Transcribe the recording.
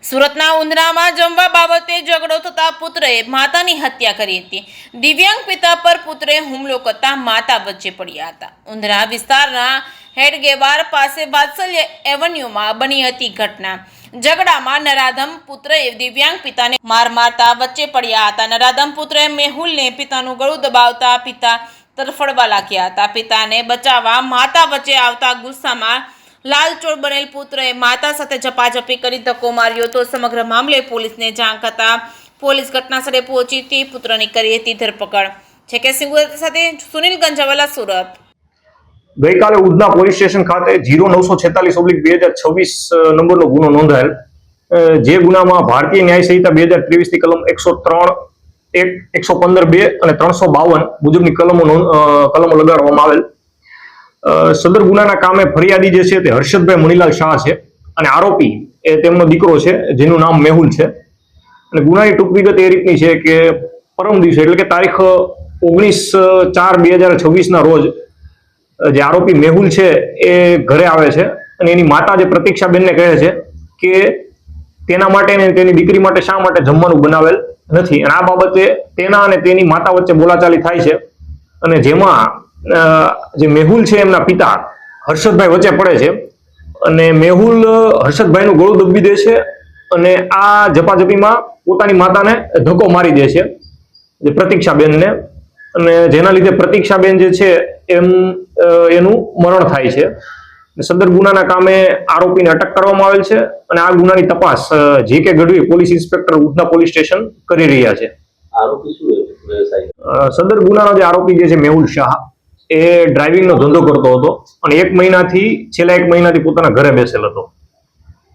સુરતના ઉંધરામાં જમવા બાબતે ઝઘડો થતા પુત્રએ માતાની હત્યા કરી હતી. દિવ્યાંગ પિતા પર પુત્રે હુમલો કરતા માતા વચ્ચે પડ્યા હતા. ઉંધરા વિસ્તારના હેડગેવાર પાસે વાત્સલ્ય એવન્યુમાં બની હતી ઘટના. ઝઘડામાં નરાધમ પુત્રએ દિવ્યાંગ પિતાને માર મારતા વચ્ચે પડ્યા હતા. નરાધમ પુત્રએ મેહુલને પિતાનું ગળું દબાવતા પિતા તરફડવા લાગ્યા હતા. પિતાને બચાવવા માતા વચ્ચે આવતા ગુસ્સામાં લાલચોળ બનેલ પુત્રએ માતા સાથે ઝપાઝપી કરી ધક્કો માર્યો તો સમગ્ર મામલે પોલીસને જાણ કરતા પોલીસ ઘટનાસ્થળે પહોંચી હતી. પુત્રની કરી હતી ધરપકડ. છે કે સિંગુર સાથે સુનિલ ગંજાવાલા, સુરત. ગઈકાલે ઉધના પોલીસ સ્ટેશન ખાતે 0946/2026 નંબરનો ગુનો નોંધાયેલ, જે ગુનામાં ભારતીય ન્યાય સંહિતા 2023 ની કલમ 103(1), 115(2) અને 352 મુજબની કલમો લગાડવામાં આવેલ. સદર ગુનાના કામે ફરિયાદી જે છે તે હર્ષદભાઈ મણીલાલ શાહ છે અને આરોપી એ તેમનો દીકરો છે જેનું નામ મેહુલ છે. અને ગુનાની ટૂંક વિગત એ રીતની છે કે પરમ દિવસે એટલે કે તારીખ 19/4/2026 ના રોજ જે આરોપી મેહુલ છે એ ઘરે આવે છે અને એની માતા જે પ્રતીક્ષાબેનને કહે છે કે તેના માટે ને તેની દીકરી માટે શા માટે જમવાનું બનાવેલ નથી, અને આ બાબતે તેના અને તેની માતા વચ્ચે બોલાચાલી થાય છે. અને જેમાં જે મેહુલ છે એમના પિતા હર્ષદભાઈ વચ્ચે પડે છે અને મેહુલ હર્ષદભાઈનું ગળું દબી દે છે અને આ ઝપાઝપીમાં પોતાની માતાને ધક્કો મારી દે છે, જે પ્રતીક્ષાબેનને, અને જેના લીધે પ્રતીક્ષાબેન જે છે એનું મરણ થાય છે. સદર ગુનાના કામે આરોપીને અટક કરવામાં આવેલ છે અને આ ગુનાની તપાસ J.K. Gadhvi police inspector Udhna police station કરી રહ્યા છે. સદર ગુનાનો જે આરોપી જે છે મેહુલ શાહ એ ડ્રાઇવિંગનો ધંધો કરતો હતો અને છેલ્લા એક મહિનાથી પોતાના ઘરે બેસેલ હતો.